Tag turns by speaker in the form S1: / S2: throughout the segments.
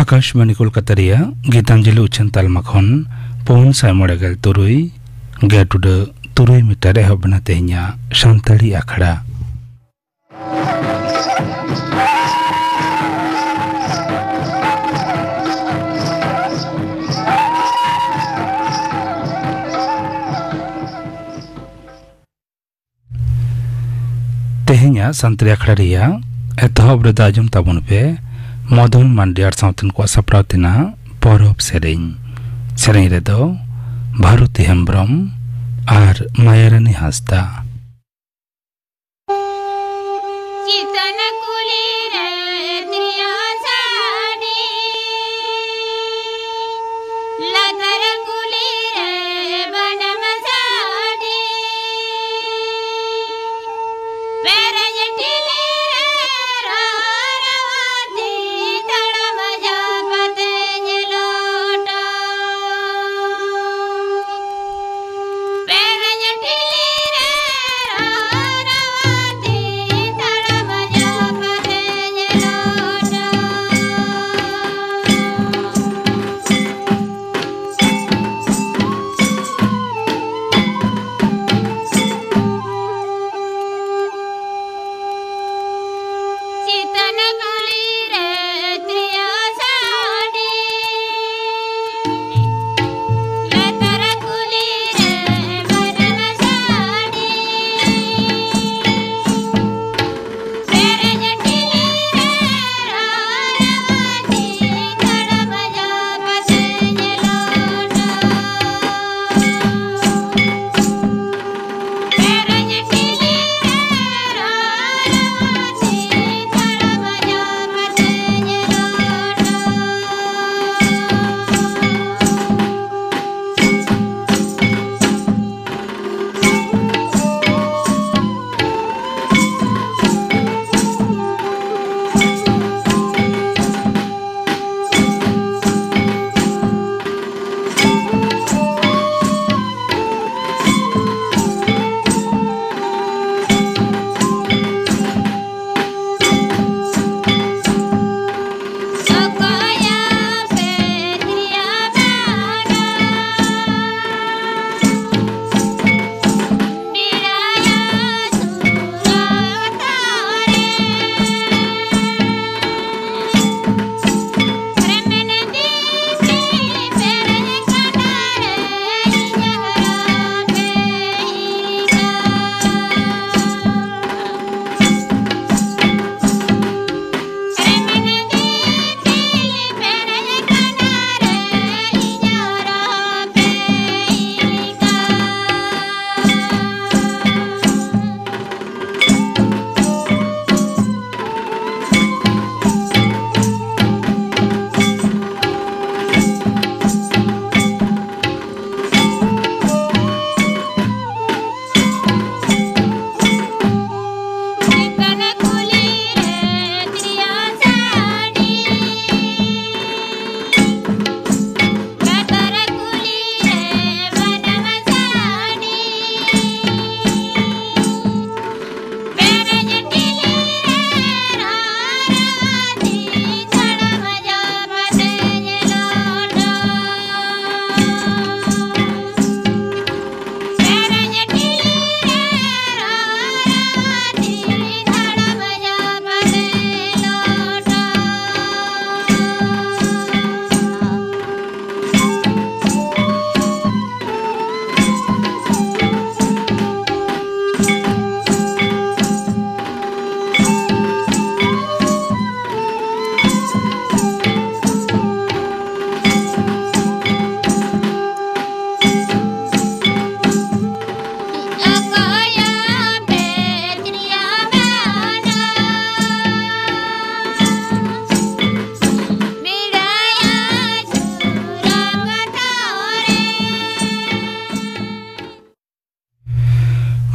S1: आकाशवाणी कोलकाता गीतांजलि उच्चन तालमाखन पौन सायमोड़ेगल तुरुई गेटुड तुरुई मीटर एहबना तेहኛ सानताड़ी आखड़ा तेहኛ सानताड़ी आखड़ा रिया एतहब रे दाजम ताबुन पे मदन मांडियार साउथन को सप्रावतिना परब सेरें रे दो भारती हेम्ब्रम आर मायारानी हांसदा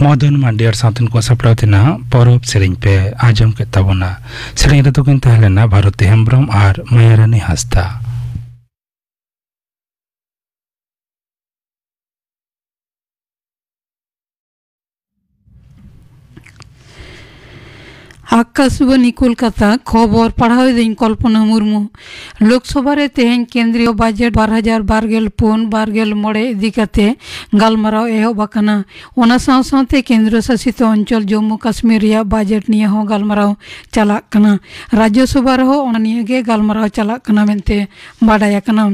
S1: मदन मांडियार साउथन को सप्रावतिना परब सेरें पे आजम के ताबुना सेरें रे तो किन ताहलेना भारती हेम्ब्रम आर मायारानी हांसदा
S2: आकाशवाणी कोलकाता खबर पढ़ाओ दिन कल्पना मुर्मू लोकसभा रे तेहें केंद्रीय बजट 2024 मोड़े इदिकाते गालमाराव एहब आकाना ओना साथ केंद्र शासित अंचल जम्मू काश्मीर रिया बजट निये हो गालमाराव चलाक कना राज्यसभा रे हो ओना निये गे गालमाराव चलाक कना मेनते बाडाय आकाना।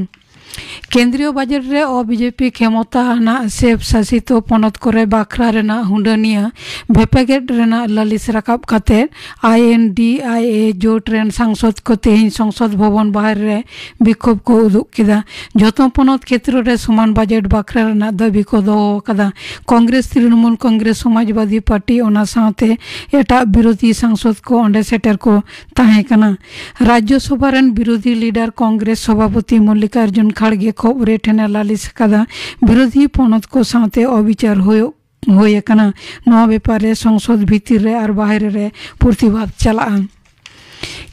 S2: केंद्रीय बजट रे बीजेपी क्षमता आना सेफ शासित पनत करे बाखरा रेना हुंडनिया भेपेगेट रेना लालिस राकाब काते INDIA जोट रेन सांसद को तेहिं संसद भवन बाहर रे विक्षोभ को उदुग किदा जतो पनत क्षेत्र रे समान बजट बाखरा रेना दाबी को दोहो कदा कांग्रेस तृणमूल कांग्रेस समाजवादी पार्टी ओना साथे एटा विरोधी सांसद को अंडे सेटर को ताहे कना। राज्यसभा रेन विरोधी लीडर कांग्रेस सभापति मल्लिकार्जुन खड़गे खबरे ठेने लालिस कदा विरोधी पनत को साथे अविचार होय कना नवा बेपारे संसद भीतर रे और बाहर रे प्रतिवाद चला।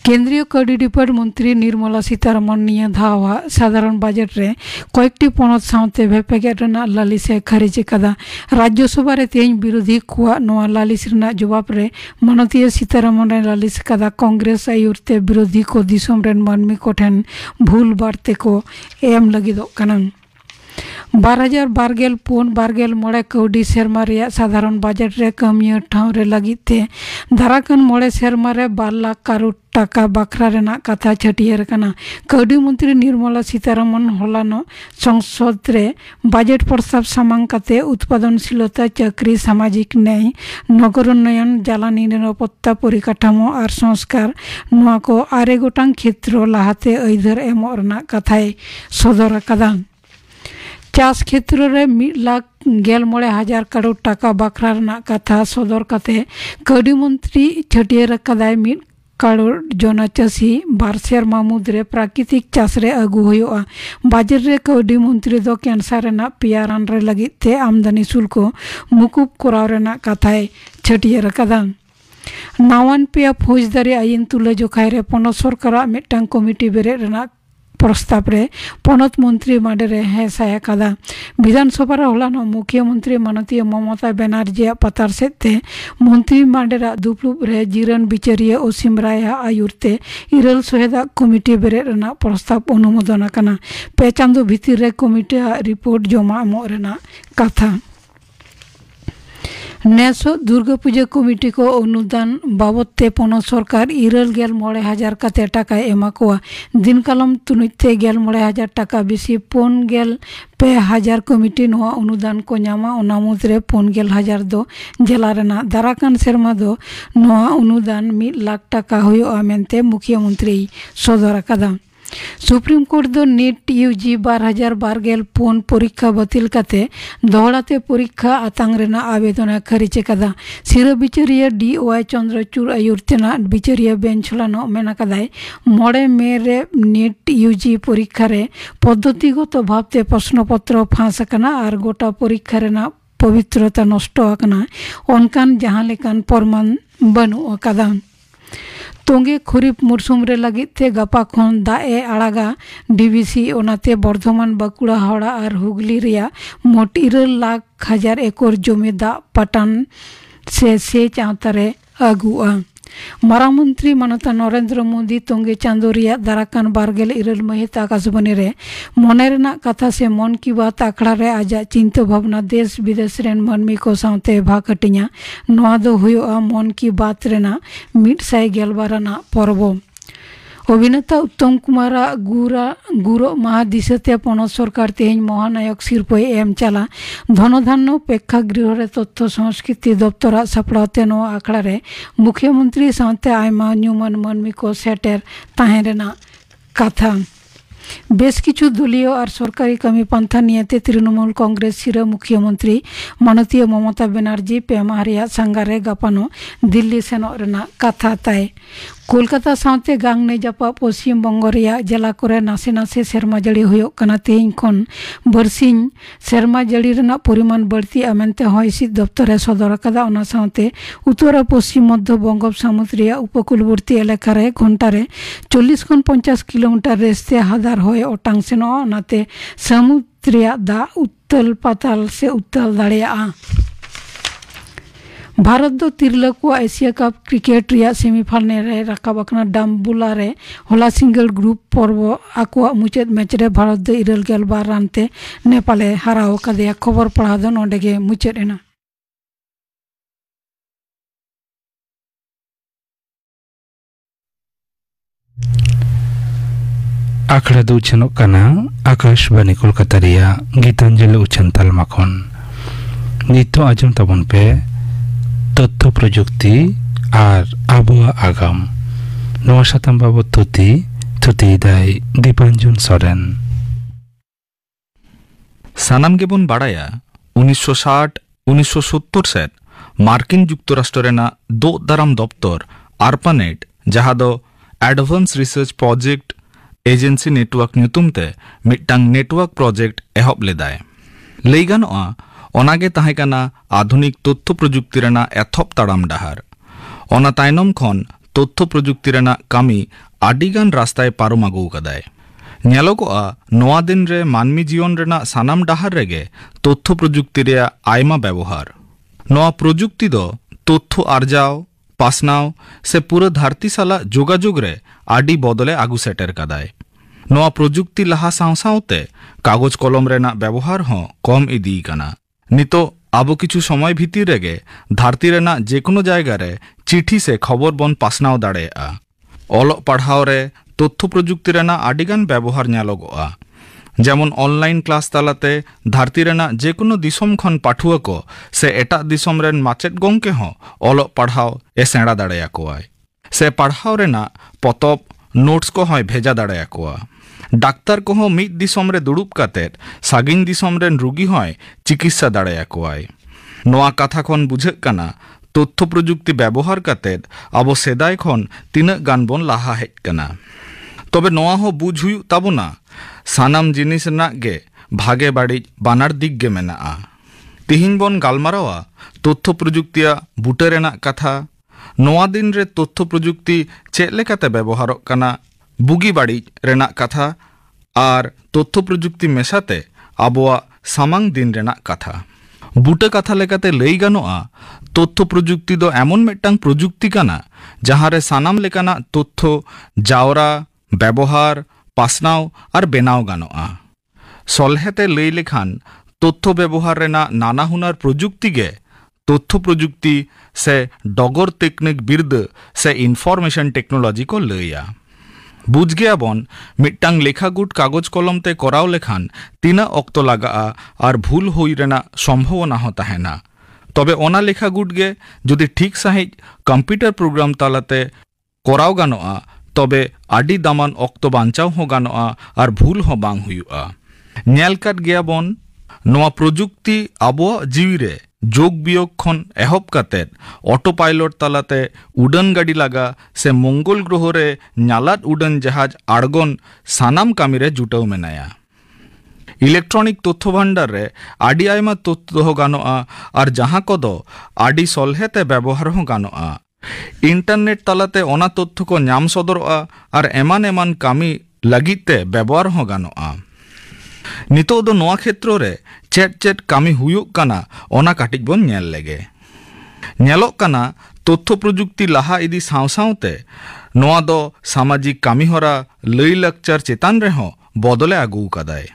S2: केंद्रीय कड़ी डिपार्ट मंत्री निर्मला सीतारमण निये धावा साधारण बजट रे कयेकटी पनत साथे भेपेगेट रेना लालिसे खारिज कदा राज्यसभा रे तेहें विरोधी कुआ नवा लालिस रेना जवाब रे माननीय सीतारमण रे लालिस कदा कांग्रेस आयुरते विरोधी को दिसम रेन मानमी को ठेन भूल बार्ते को एम लगिदो कना। 2024 मोड़े कौडी सेरमा रिया साधारण बजट रे कमिया ठाव रे लगिते दाराकान मोड़े सेरमा रे 2 लाख करोड़ टाका बाखरा रेना कथा छटियर कना। कौडी मंत्री निर्मला सीतारमण हलानो संसद रे बजट प्रस्ताव सामांग काते उत्पादनशीलता चाकरी सामाजिक न्याय नगर उन्नयन जालानी निरापत्ता परिकाठामो और संस्कार नोआ को 8 गोटांग क्षेत्र लाहाते अइधर एमो रेना कथाय सदर कदा। चाष क्षेत्र रे 1,91,000 करोड़ टाका बाखरा रेना कथा सदर काते कौडी मंत्री छटियर कदाय 1 करोड़ जना चाषी 2 सेरमा मुद्रे प्राकृतिक चाष रे आगू होयोआ। बजट रे कौडी मंत्री दो कैंसर रेना पेया रान रे लगिते आमदानी शुल्क मुकुब कराव रेना कथाय छटियर कदा। नावान पेया फौजदारी आईन तुले जोखाय रे पनत सरकार मिदटांग कमिटी बेरे रेना प्रस्ताव रे पनत मंत्री माडे रे हेसाया कदा। विधानसभा रे हलानो मुख्यमंत्री माननीय ममता बनर्जी पतार सेते मंत्री माडेरा दुप्लुब रे जीरन बिचारिया असीम राया आयुरते 2 सहेदा कमिटी बेरे रेना प्रस्ताव अनुमोदन कना। 5 चांदो भीतर रे कमिटी रिपोर्ट जमा एमो रेना कथा। नेसो दुर्गा पूजा कमिटी को अनुदान बाबते पनत सरकार 9,000 काते टाका एमा कोआ दिन कालम तुनिते 9,000 टाका बेसी 5,000 कमिटी नोआ अनुदान को नामा ओना मुद्रे 5,000 दो जिला रेना दाराकान सेरमा दो नोआ अनुदान 1 लाख टाका होयोआ मेनते मुख्यमंत्री सदर कदा। सुप्रीम कोर्ट दो नीट UG 2024 परीक्षा बातिल काते दोहड़ाते परीक्षा आतांग रेना आवेदन खारिज कदा। सिरा बिचारिया DY चंद्रचूड़ आयुरतेना बिचारिया बेंच लानो मेना कदाय 9 मे रे नीट UG परीक्षा रे पद्धतिगत भावते प्रश्नपत्र फांस कना और गोटा परीक्षा रेना पवित्रता नष्ट आकना ओनकान जहां लेकान प्रमाण बनु कदा। तोंगे खरीफ मौसुम रे लगिते गपा खन दाए आड़ागा DVC ओनाते बर्धमान बाकुड़ा हावड़ा और हुगली रिया मोट 9,00,000 एकड़ जमी दा पटान से सेच आवतारे आगुआ। मारामंत्री मानता नरेंद्र मोदी तोंगे चांदो रिया दाराकान 2 महित आकाशवाणी रे मने रेना कथा से मन की बात आखड़ा रे आजा चिंता भावना देश विदेश रेन मानमी को साथे भागटिया नोआ दो हुयोआ मन की बात रेना 112 पर्व। अभिनेता उत्तम कुमार गुरो महादिशते पनत सरकार तेहें महानायक सिरपय एम चला धनधान्य प्रेक्षागृह रे तथ्य संस्कृति दफ्तर सापड़ाते नो आखड़ा रे मुख्यमंत्री साथे आयमा न्यूमान मानमी को सेटर ताहें रेना कथा। बेश किछु दलीय और सरकारी कमी पंथा नियते तृणमूल कांग्रेस सिरा मुख्यमंत्री माननीय ममता बनर्जी पेमारिया संगारे गपानो दिल्ली सेनो रेना कथा ताय। कोलकाता साथे गांगने जापा पश्चिम बंग रिया जिला करे नासे नासे सेरमा जड़ी होयो कना तेहिं खन बरसिंग सेरमा जड़ी रेना परिमाण बढ़ती आमेनते हयसित दफ्तर सदर कदा। ओना साथे उत्तर पश्चिम मध्य बंगोपसागर रिया उपकूलवर्ती एलाका रे घंटारे 40 खन 50 किलोमीटर रेस्ते हादार होय ओटांग सेनो ओनाते समुद्र रिया दा उत्तल पाताल से उत्तल दाड़िया। भारत दो तिरला को एशिया कप क्रिकेट रिया सेमीफाइनल रे राकाब आकना डाम्बुला रे होला सिंगल ग्रुप पर्व आकुआ मुचाद मैच रे भारत दो 12 रानते नेपाले हराव कादेया खबर पढ़ा दो नोंडे गे मुचाद एना
S1: आखड़ा दो उछनों कना आकाशवाणी कोलकाता रिया गीतांजलि उछन तालमा खन नितो आजम तबन पे तथ्य प्रजुक्ति और आबहावा आगाम नवा साताम बाबद थुति दाय दीपांजन सोरेन
S3: सानाम गेबन बाड़ाया 1960-1970 सेट मार्किन जुक्तराष्ट्र रेना दो दाराम दफ्तर आरपानेट जहाँ दो advance research project agency network ᱧᱩᱛᱩᱢ मिट्टांग नेटवर्क प्रोजेक्ट एहब लेदाय लई गानोआ ओनागे ताहेकाना आधुनिक तथ्य प्रजुक्ति रेना एथप ताड़ाम डाहार ओना तायनम खन तथ्य प्रजुक्ति रेना कामी आडिगान रास्ताय पारम आगु कदाय ᱧᱮᱞᱚᱜᱚᱜᱼᱟ नोआ दिन रे मानवी जीवन रेना सानाम डाहार रेगे तथ्य प्रजुक्ति रे आयमा व्यवहार नोआ प्रजुक्ति दो तथ्य आर्जाव पासनाव से पूरा धरती साला जोगाजोग रे आडी बदले आगु सेटर कदाय नोआ प्रजुक्ति लहा सावसावते कागज कलम रेना व्यवहार हो कम इदी काना नितो आबो किछु समय भीतिर रेगे धरती रेना जेकोनो जायगा रे चिठी से खबर बन पासनाव दाड़ेया ओलोग पढ़ाव रे तथ्य प्रजुक्ति रेना आडिगान व्यवहार ᱧᱮᱞᱚᱜᱚᱜᱼᱟ जेमन ऑनलाइन क्लास तालाते धरती रेना जेकोनो दिसम खन पाठुआ को से एटा दिसम रेन माचेद गोंके हो ओलोग पढ़ाव ए सेड़ा दाड़ेयाकोआय से पढ़ाव रेना पतब नोट्स को होय भेजा दाड़ेयाकोआ डाक्तार को हो मिद दिसम रे दुड़ुब कातेद सागिन दिसम रेन रुगी होय चिकित्सा दाड़ेयाकोआय नोआ कथा खन बुझेग काना तथ्य प्रजुक्ति व्यवहार कातेद आबो सेदाय खन तिनाग गान बोन लाहा हेज काना तबे नोआ हो बुझ हुयु ताबोना सानाम जिनिस रना गे भागे बाड़ी बानार दिग गे मेनाआ तिहिन बोन गालमारावा तथ्य प्रजुक्तिया बुटे रेना कथा नोआ दिन रे तथ्य प्रजुक्ति चेद लेकाते व्यवहारोग काना बुगी बाड़ी रेना कथा और तथ्य प्रजुक्ति मेसाते आबोआ सामांग दिन रेना कथा बुटे कथा लेकाते लई गानोआ तथ्य प्रजुक्ति दो एमन मिट्टांग प्रजुक्ति काना जहाँ रे सानाम लेकाना तथ्य जावरा व्यवहार पासनाव और बेनाव गानोआ सलहेते लई लेखान तथ्य व्यवहार रेना नाना हुनार प्रजुक्ति गे तथ्य प्रजुक्ति से डगर टेक्निक बिरद से इनफरमेशन टेक्नोलॉजी को लैया बुझ गया बन मिट्टांग लेखागुट कागज कलम ते कराव लेखान तीना अक्तो लागा और भूल हुई रेना सम्भावना हो ताहेना तबे ओना लेखागुट गे जदि ठीक सहित कंप्यूटर प्रोग्राम तालाते कराव गानोआ तबे आडी दामान अक्तो बांचाव हो गानोआ और भूल हो बांग हुयुआ ᱧᱮᱞ काट गया बन नोआ प्रजुक्ति आबोआ जीवी रे जोग बियोग खन एहब कातेद ऑटो पायलट तालाते उड़ान गाड़ी लगा से मंगल ग्रह रे ᱧᱟᱞᱟᱫ उड़ान जहाज आड़गन सानाम कामी रे जुटाव मेनाया इलेक्ट्रॉनिक तथ्य भांडार रे आडी आयमा तथ्य हो गानोआ और जहाँ कोदो आडी सलहेते व्यवहार हो गानोआ इंटरनेट तालाते ओना तथ्य को ᱧᱟᱢ सदरोआ और एमान एमान कामी लगिते व्यवहार हो गानोआ नितो दो नोआ क्षेत्र रे चेट चेट कामी हुयुग काना ओना काटिक बोन ᱧᱮᱞ लेगे ᱧᱮᱞᱚᱜ काना तथ्य प्रजुक्ति लाहा इदी साव सावते नोआ दो सामाजिक कामी होरा लई लाकचार चेतान रे हो बदले आगु कादाय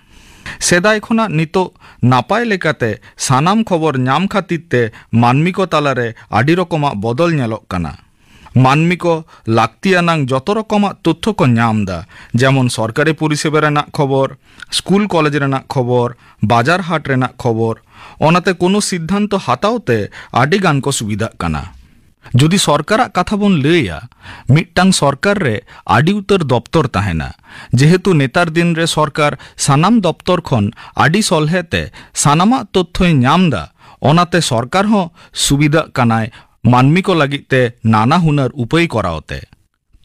S3: सेदाय खोना नितो नापाय लेकाते सानाम खबर ᱧᱟᱢ खातिरते मानमी को तालारे आडी रकमा बदल ᱧᱮᱞᱚᱜ काना मानमी को लाक्तियानांग जतो रकमा तथ्य को ᱧᱟᱢ दा जेमन सरकारी परिसेबा रेना खबर स्कूल कॉलेज रेना खबर बाजार हाट रेना खबर ओनाते कोनो सिद्धांत हातावते आडी गान को सुविधा काना जदि सरकार कथा बन लैया मिट्टांग सरकार रे आडी उतर दफ्तर ताहेना जेहेतु नेतार दिन रे सरकार सानाम दफ्तर खन आडी सलहेते सानामा तथ्य ᱧᱟᱢ दा ओनाते सरकार हो सुविधा कानाय मानमी को लगिते नाना हुनर उपाय करावते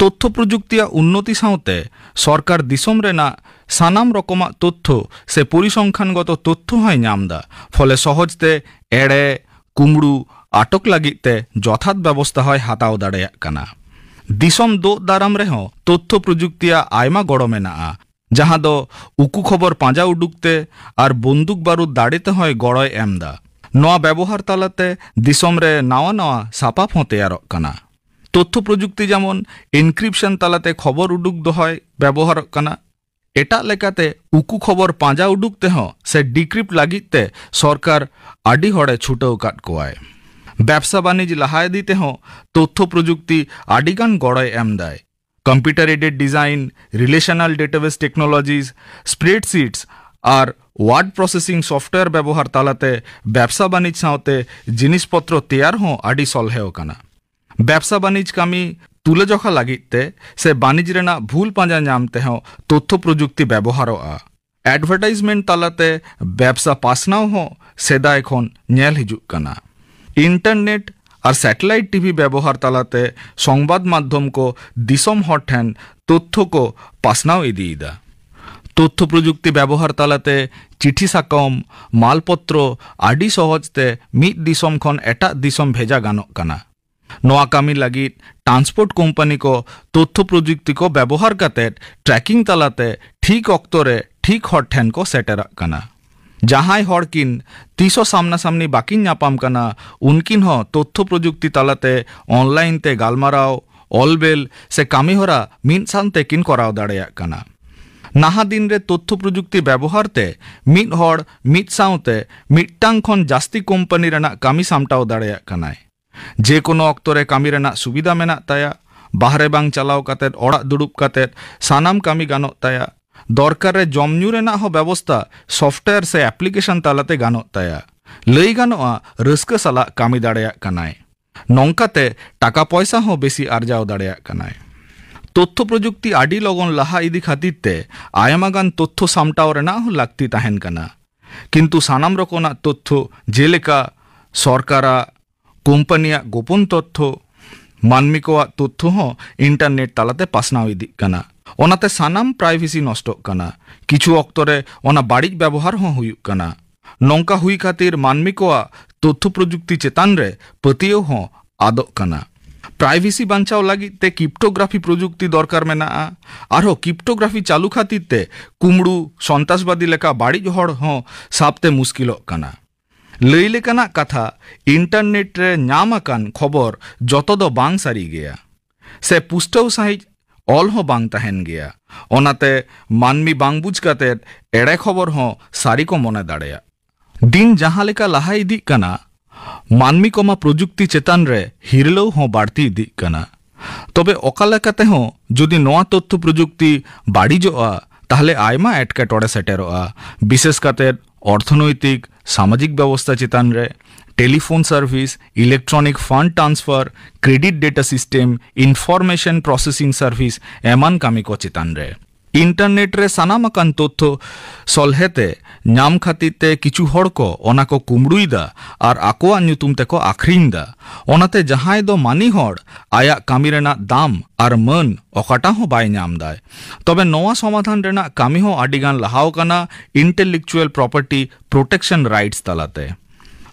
S3: तथ्य प्रजुक्तिया उन्नति सावते सरकार दिसम रेना सानाम रकमा तथ्य से परिसंख्यानगत तथ्य हय ᱧᱟᱢ दा फले सहजते एड़े कुमड़ू आटक लगिते यथार्थ व्यवस्था हय हाताव दाड़ेयाग काना दिसम दो दाराम रेहो तथ्य प्रजुक्तिया आयमा गड़ो मेनाआ जहाँ दो उकू खबर पांजा उडुकते और बंदूक बारूद दाड़ेते हय गड़ोय एम दा नोआ व्यवहार तालाते दिसोम रे नावा नावा सापाप हों तैयारोग कना। तथ्य प्रजुक्ति जेमन एनक्रिप्शन तालाते खबर उडुक दोहय व्यवहार कना। एटा लेकाते उकु खबर पांजा उडुकते हों से डिक्रिप्ट लागिते सरकार आडी हड़े छुटाव काट कोआय। व्यवसा बाणिज्य लहा इदीते हों तथ्य प्रजुक्ति आडीगान गड़य एम दाय। Computer aided design, relational database technologies, spreadsheets और वार्ड प्रोसेसिंग सॉफ्टवेयर व्यवहार तालाते व्यवसा बाणिज्य सावते जिनिसपत्र तैयार हों आडी सलहेव कना। व्यवसा बाणिज्य कामी तुलेजोखा लागिते से बाणिज्य रेना भूल पांजा नामते हों तथ्य प्रजुक्ति व्यवहारोआ। एडवर्टाइजमेंट तालाते व्यवसा पासनाव हों सेदाय खन नेल हिजुक कना। इंटरनेट और सैटेलाइट टीवी व्यवहार तालाते संबाद माध्यम को दिसम हर ठेन तथ्य को पासनाव इदीदा। तथ्य प्रजुक्ति व्यवहार तालाते चिठी साकम मालपत्र आडी सहजते मिद दिसम खन एटा दिसम भेजा गानोग कना। नोआ कामी लगी ट्रांसपोर्ट कंपनी को तथ्य प्रजुक्ति को व्यवहार करते ट्रैकिंग तालाते ठीक अक्तरे ठीक हर ठेन को सेटेरक कना। जहां हर किन तीसो सामना सामनी बाकिन नापाम कना उनकिन हो तथ्य प्रजुक्ति तालाते ऑनलाइन ते गालमाराव ऑलबेल से कामी होरा मिद सानते किन कराव दाड़ेयाग कना। नाहा दिन रे तथ्य प्रजुक्ति व्यवहार ते मिद हर मिद सावते मिदटांग खन जास्ती कंपनी रेना कामी सामटाव दाड़ेयाग कनाय। जे कोनो अक्तरे कामी रेना सुविधा मेना ताया। बाहरे बांग चलाव कातेत ओड़ा दुड़ुब कातेत सानाम कामी गानोग ताया। दरकार रे जमन्यू रेना हो व्यवस्था सॉफ्टवेयर से एप्लीकेशन तालाते गानोग ताया। लई गानोआ रस्का साला कामी दाड़ेयाग कनाय। नोंकाते टाका पैसा हो बेसी आर्जाव दाड़ेयाग कनाय। तथ्य प्रजुक्ति आडी लगन लहा इदी खातिर ते आयमागान तथ्य सामटाव रेना हो लागती ताहेन कना। किंतु सानाम रकोना तथ्य जेलेका सरकारा कोम्पानिया गोपन तथ्य मानमी को तथ्य हो इंटरनेट तालाते पासनाव इदी कना। ओनाते सानाम प्राइवेसी नष्टोग कना। किछु अक्तरे ओना बाड़िज व्यवहार हो हुयुग कना। नोंका हुई खातिर मानमी को तथ्य प्रजुक्ति चेतान रे पतियो हो आदोग कना। प्राइवेसी बांचाव लगी ते क्रिप्टोग्राफी प्रजुक्ति दरकार मेना। आरो क्रिप्टोग्राफी चालू खातिर ते कुमड़ू सन्तासबादी लेका बाड़िज हड़ हो साबते मुश्किलोग कना। लई लेकाना कथा इंटरनेट रे नामाकान खबर जतो दो बांग सारी गया से पुष्टव साहिज ऑल हो बांग तहन गया। ओनाते मानमी बांग बुझ काते एड़े खबर हो सारी को मने दाड़ेया। दिन जहां लेका लहा इदी कना मानमी कोमा प्रजुक्ति चेतान रे हिरलव हो बाड़ती इदी कना। तबे ओका लेकाते हो जदि नोआ तथ्य प्रजुक्ति बाड़िजोआ ताहले आयमा एटकेटोड़े सेटेरोआ। विशेष काते अर्थनैतिक सामाजिक व्यवस्था चेतान रे telephone service, electronic fund transfer, credit data system, information processing service एमान कामी को चेतान रे। इंटरनेट रे सानामाकान तथ्य सलहेते नाम खातिरते किछु हड़ को ओना को कुमड़ुईदा और आकोआ न्युतुम तेको आखरिंदा। ओनाते जहां दो मानी हड़ आया कामी रेना दाम और मन ओकाटा हो बाय नाम दाय। तबे नोआ समाधान रेना कामी हो आडिगान लहाव कना इंटेलेक्चुअल प्रॉपर्टी प्रोटेक्शन राइट्स तालाते।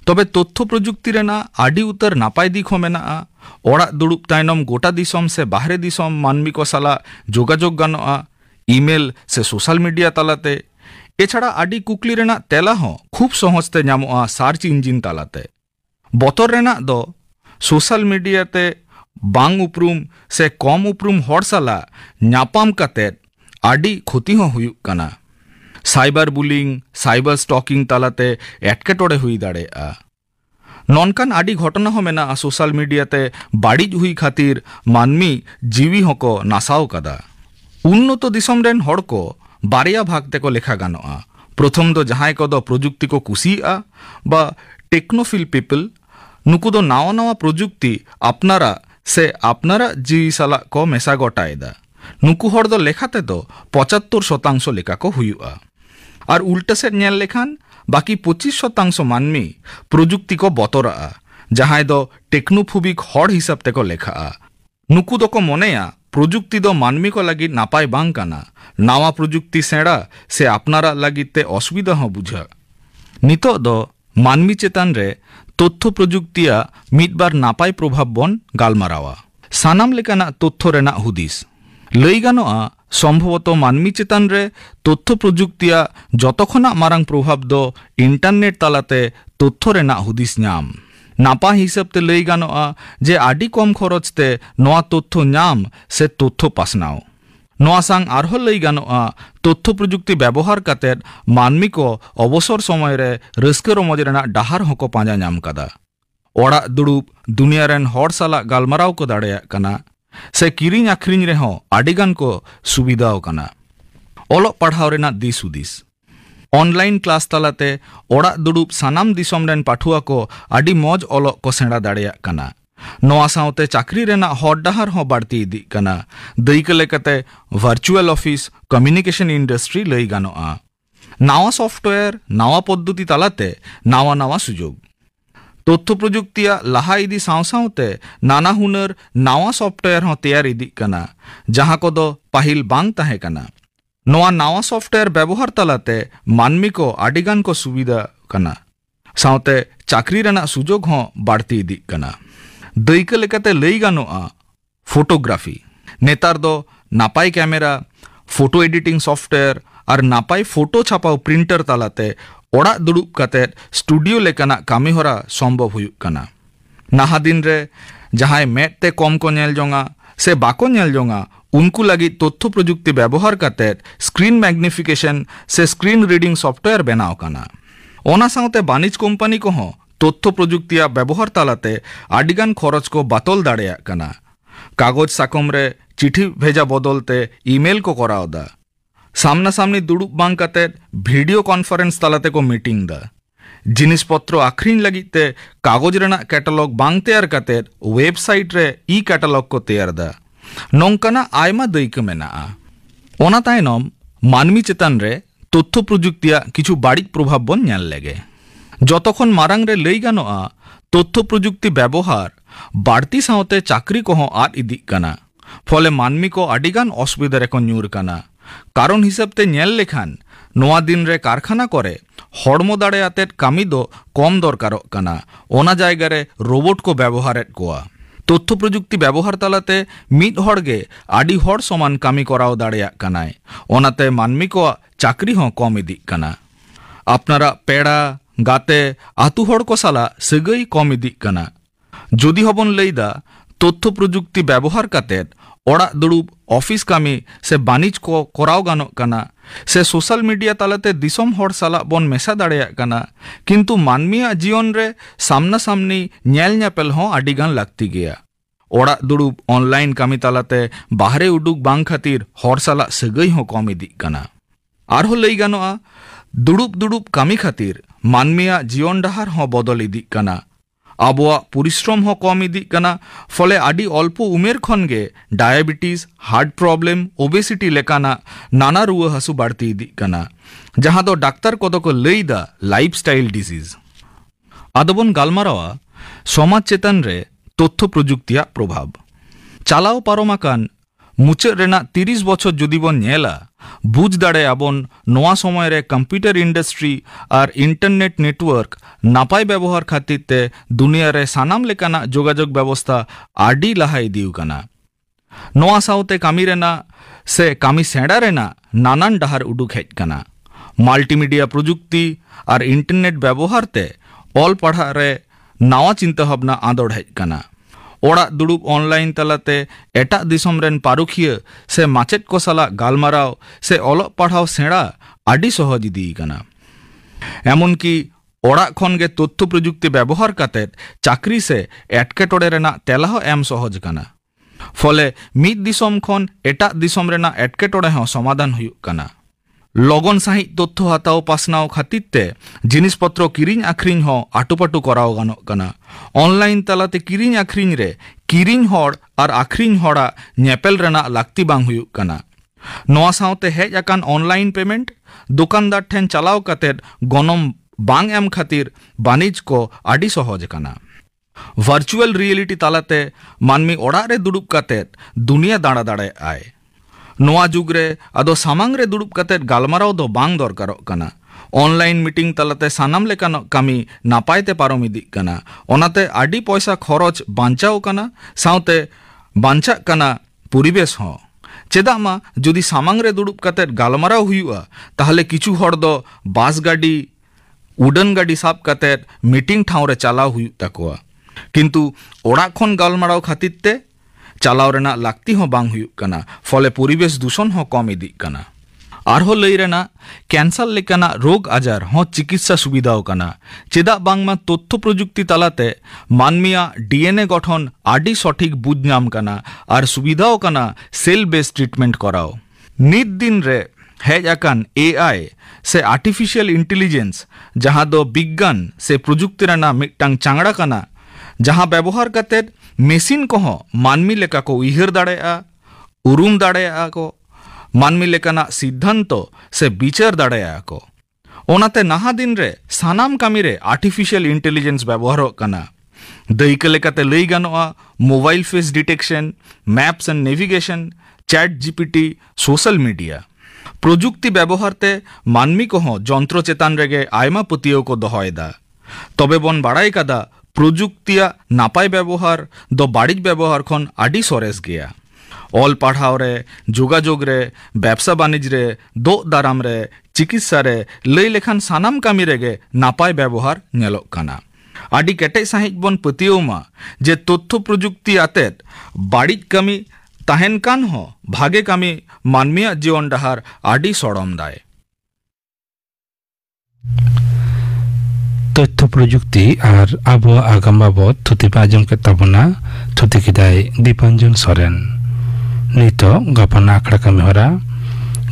S3: तबे तथ्य प्रजुक्ति रेना आडी उतर नापाय दिख हो मेना। ओड़ा दुड़ुब तायनम गोटा दिसम से बाहरे दिसम मानमी को साला जोगाजोग गानोआ ईमेल से सोशल मीडिया तालाते। एछाड़ा आडी कुकली रेना तेला हो खूब सहजते नामोआ सार्च इंजिन तालाते। बतर रेना दो सोशल मीडिया ते बांग उपरूम से कम उपरूम हड़ साला नापाम काते आडी क्षति हो हुयुग कना। साइबर बुलिंग, साइबर स्टॉकिंग तालाते एटकेटोड़े हुई दाड़ेआ। नौनकान आडी घटना हो मेना सोशल मीडिया ते बाड़िज हुई खातिर मानमी जीवी होको नासाव कदा। उन्नत दिसम रेन हड़ को बारिया भाग तेको लेखा गानोआ। प्रथम दो जहां को दो प्रजुक्ति को कुसिया बा टेक्नोफिल पीपल नुकु दो नावा नावा प्रजुक्ति आपनारा से आपनारा जीवी साला को मेसा गोटाएदा। नुकु हड़ दो लेखाते दो 75% लेखा को हुयुआ। और उल्टा से नेल लेखान बाकी 25% मानमी प्रजुक्ति को बतरा जहां दो टेक्नोफोबिक हड़ हिसाब तेको लेखा। नुकु दो को मनेया प्रजुक्ति दो मानमी को लगी नापाय बांग काना। नावा प्रजुक्ति सेड़ा से आपनारा लगिते असुविधा हो बुझा। नितो दो मानमी चेतान रे तथ्य प्रजुक्तिया मिदबार नापाय प्रभाव बन गालमारावा। सानाम लेकाना तथ्य रेना हुदिस लई गानोआ सम्भवत मानमी चेतान रे तथ्य प्रजुक्तिया जतखना मारांग प्रभाव दो इंटरनेट तालाते तथ्य रेना हुदिस नाम नापाय हिसाब ते लई गानोआ जे आडी कम खरच ते नोआ तथ्य नाम से तथ्य पासनाव नोआ सांग आरहो लई गानोआ तथ्य प्रजुक्ति व्यवहार कातेद मानमी को अवसर समय रे रस्के रमज रेना डाहार हको पांजा नाम कदा ओड़ा दुड़ुब दुनिया रेन हर साला गालमाराव को दाड़ेया कना से किरिंग आखरिंग रेहो आडिगान को सुविधाओ कना ओलोग पढ़ाव रेना दिस हुदिस ऑनलाइन क्लास तालाते ओड़ा दुड़ुब सानाम दिसम रेन पाठुआ को आडी मौज ओलोग को सेड़ा दाड़ेया कना नोआ साउते चाकरी रेना हर डाहार हो बाड़ती इदी कना दईके लेकते वर्चुअल ऑफिस कम्युनिकेशन इंडस्ट्री लई गानोआ नावा सॉफ्टवेयर नावा पद्धति तालाते नावा नावा सुजोग तथ्य प्रजुक्तिया लहा इदी साव सावते नाना हुनर नावा सॉफ्टवेयर हो तैयार इदी कना जहां को दो पाहिल बांग ताहे कना नोआ नावा सॉफ्टवेयर व्यवहार तालाते मानमी को आडिगान को सुविधा कना सावते चाकरी रेना सुजोग हो बाड़ती इदी कना दईके लेकाते लई गानोआ फोटोग्राफी नेतार दो नापाय कैमरा फोटो एडिटिंग सॉफ्टवेयर और नापाय फोटो छापाव प्रिंटर तालाते ओड़ा दुड़ुब काते स्टूडियो लेकाना कामीहरा सम्भव हुयुग कना नाहा दिन रे जहां मेटे कम को नेल जोंगा से बाको नेल जोंगा उनको लगी तथ्य प्रजुक्ति व्यवहार काते स्क्रीन मैग्निफिकेशन से स्क्रीन रीडिंग सॉफ्टवेयर बनाव कना ओना साउते बानिज कंपनी को हो तथ्य प्रजुक्तिया व्यवहार तालाते आडिगान खरच को बातल दाड़ेया कना कागज साकम रे चिठी भेजा बदलते ईमेल को करावदा सामना सामनी दुड़ुब बांग काते वीडियो कॉन्फ्रेंस तालाते को मीटिंग दा जिनिस पत्र आखरिन लगिते कागज रेना कैटलॉग बांग तैयार काते वेबसाइट रे ई कैटलॉग को तैयार दा नोंकाना आयमा दईक मेनाआ ओना तायनम मानमी चेतान रे तथ्य प्रजुक्तिया किछु बाड़िज प्रभाव बन नेल लेगे जतक्षण मारांग रे लई गानोआ तथ्य प्रजुक्ति व्यवहार बाड़ती सावते चाकरी को हो आद इदी कना फले मानमी को आडिगान असुविधा रे को न्यूर कना कारण हिसाब ते नेल लेखान नोआ दिन रे कारखाना करे हड़मो दाड़े आते कामी दो कम दरकारोग कना ओना जायगा रे रोबोट को व्यवहारेद कोआ तथ्य प्रजुक्ति व्यवहार तालाते मिद हड़गे आडी हड़ समान कामी कराव दाड़ेया कनाय ओनाते मानमी को चाकरी हो कम इदी कना आपनारा पेड़ा गाते आतु हड़ को साला सगई कम इदी कना जदि हबन लईदा तथ्य प्रजुक्ति व्यवहार काते ओड़ा दुड़ुब ऑफिस कामी से बानिज को कराव गानोग कना से सोशल मीडिया तालाते दिसम हड़ साला बन मेसा दाड़ेया कना किंतु मानमिया जीवन रे सामना सामनी नेल नेपेल हो आडिगान लागती गया ओड़ा दुड़ुब ऑनलाइन कामी तालाते बाहरे उडुक बांग खातिर हड़ साला सगई हो कम इदी कना आरहो लई गानोआ दुड़ुब दुड़ुब कामी खातिर मानमिया जीवन डाहार हो बदल इदी कना आबोआ परिश्रम हो कम इदी कना फले आडी अल्प उमेर खन गे डायबिटीज हार्ट प्रॉब्लम ओबेसिटी लेकाना नाना रुआ हसु बाड़ती इदी कना जहां दो डाक्तार को को लईदा लाइफस्टाइल डिजीज आदबन गालमारावा समाज चेतन रे तथ्य प्रजुक्तिया प्रभाव चालाव पारमाकान मुचाद रेना 30 बछर जदि बन नेला बुझ दाड़े आबन नोआ समय रे कंप्यूटर इंडस्ट्री और इंटरनेट नेटवर्क नापाय व्यवहार खातिर ते दुनिया रे सानाम लेकाना जोगाजोग व्यवस्था आडी लहा इदिउ कना नोआ साउते कामी रेना से कामी सेड़ा रेना नानान डाहार उडुक हेज कना मल्टीमीडिया प्रजुक्ति और इंटरनेट व्यवहार ते ऑल पढ़ा रे नावा चिंता भावना आदोड़ हेज कना ओड़ा दुड़ुब ऑनलाइन तालाते एटा दिसम रेन पारुखिया से माचेद को साला गालमाराव से ओलोग पढ़ाव सेड़ा आडी सहज इदी कना एमन की ओड़ा खन गे तथ्य प्रजुक्ति व्यवहार काते चाकरी से एटकेटोड़े रेना तेला एम सहज कना फले मिद दिसम खन एटा दिसम रेना एटकेटोड़े हो समाधान हुयुग कना लगन साहित तथ्य हाताव पासनाव खातिर ते जिनिस पत्र किरिंग आखरिंग हो आटुपाटु कराव गानोग कना ऑनलाइन तालाते किरिंग आखरिंग रे किरिंग हड़ और आखरिंग हड़ा नेपेल रेना लाक्ति बांग हुयुग कना नोआ साउते हेज आकान ऑनलाइन पेमेंट दुकानदार ठेन चलाव काते गनम बांग एम खातिर बानिज को आडी सहज कना वर्चुअल रियलिटी तालाते मानमी ओड़ा रे दुड़ुब काते दुनिया दाड़ा दाड़े आए नोआ जुग रे आदो सामांग रे दुड़ुब काते गालमाराव दो बांग दरकारोग कना ऑनलाइन मीटिंग तालाते सानाम लेकानो कामी नापायते पारम इदिग कना ओनाते आडी पैसा खरच बांचाव कना साउते बांचाग कना परिवेश हो चेदा मा जुदी सामांग रे दुड़ुब कते गालमाराव हुआ ताहले किछु हर दो बास गाड़ी उड़न गाड़ी साब कते मीटिंग ठाव रे चलाव हुई तकोआ किंतु ओड़ा खन गालमाराव खातिर ते चलाव रेना लाक्ति हो बांग हुई कना फले परिवेश दूषण हो कम इदी कना आरहो लई रेना कैंसर लेकाना रोग आजार हो चिकित्सा सुविधाओ कना चेदा बांगमा तथ्य प्रजुक्ति तालाते मानमिया डीएनए गठन आदि सठिक बुझ नाम कना आर सुविधाओ कना सेल बेस ट्रीटमेंट कराओ नित दिन रे हेज आकान एआई से आर्टिफिशियल इंटेलिजेंस जहां दो विज्ञान से प्रजुक्ति रेना मिटटांग चांगड़ा कना जहां व्यवहार कते मेसिन को मानमी लेका को उइहर दाड़ेया उरुम दाड़ेया को मानमी लेकाना सिद्धांत से विचार दाड़ेया को ओनाते नाहा दिन रे सानाम कामी रे आर्टिफिशियल इंटेलिजेंस व्यवहार कना दैके लेकाते लई गानोआ mobile face detection maps and navigation ChatGPT social media प्रजुक्ति व्यवहारते मानमी को जंत्र चेतान रेगे आयमा पतियो को दोहयदा तबे बन बाड़ाई कदा प्रजुक्तिया नापाय व्यवहार दो बाड़िज व्यवहार खन आदि सरेस गया ऑल पढ़ाव रे जोगाजोग रे व्यवसा बाणिज रे दो दाराम रे चिकित्सा रे लई लेखान सानाम कामी रेगे नापाय व्यवहार नेलोक काना आदि केटे साहिज बन पतियोमा जे तथ्य प्रजुक्ति आतेत बाड़िज कामी ताहेन कान हो भागे कामी मानमिया जीवन डहार आदि सड़म दाय
S1: तथ्य प्रजुक्ति और आबो आगाम बाबद थुति आजम के तबना थुति किदाय दीपांजन सोरेन नितो गपना आखड़ा कमी हरा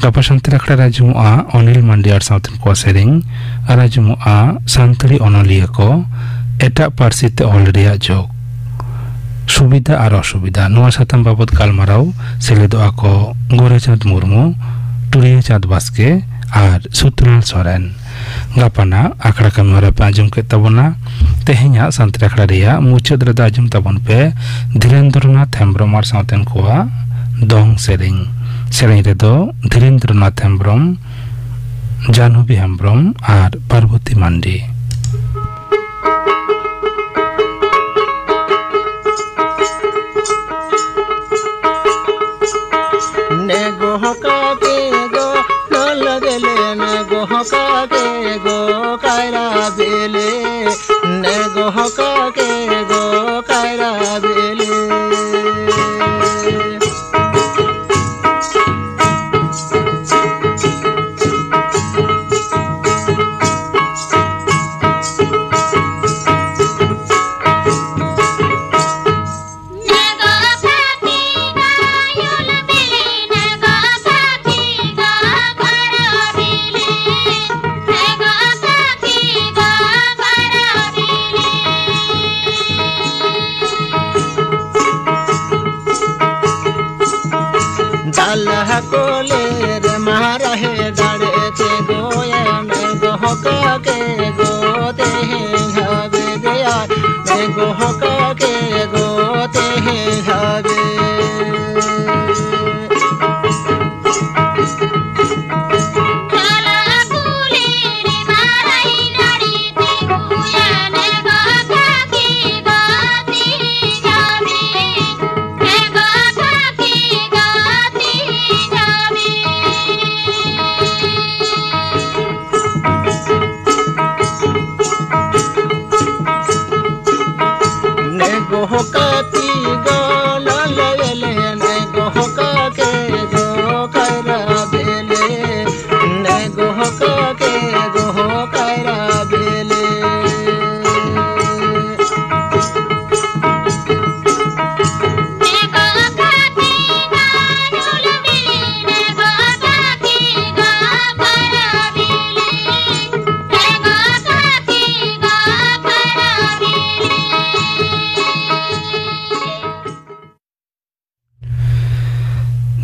S1: गप शांति आखड़ा राजमुआ अनिल मांडियार साउथन को सेरिंग राजमुआ सांतली अनलिया को एटा पार्सिते ऑलरेडी जोग सुविधा और असुविधा नवा सातम बाबद गालमाराव सेलेदो आको गोरेचाँद मुर्मू टुरियाचाँद बास्के और सुतलाल सोरेन गापाना आखड़ा कमी हरा पे आजम के तबना तेहेኛ सांतरी आखड़ा रिया मुचाद रे आजम तबन पे धीरेन्द्रनाथ हेम्ब्रम और साउथन कोआ दोंग सेरिंग सेरिंग रे दो धीरेन्द्रनाथ हेम्ब्रम जानवी हेम्ब्रम और पार्वती मांडी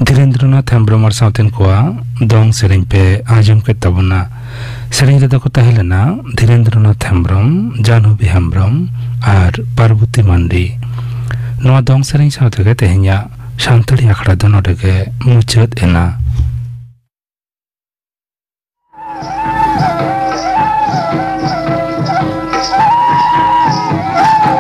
S1: धीरेन्द्रनाथ हेम्ब्रम और साउथन कोआ दोंग सेरिंग पे आजम के तबना सेरिंग रे दको तहलेना धीरेन्द्रनाथ हेम्ब्रम जानवी हेम्ब्रम और पार्वती मांडी नवा दोंग सेरिंग साउथे के तेहेኛ शांतली आखड़ा दोनों के मुचाद एना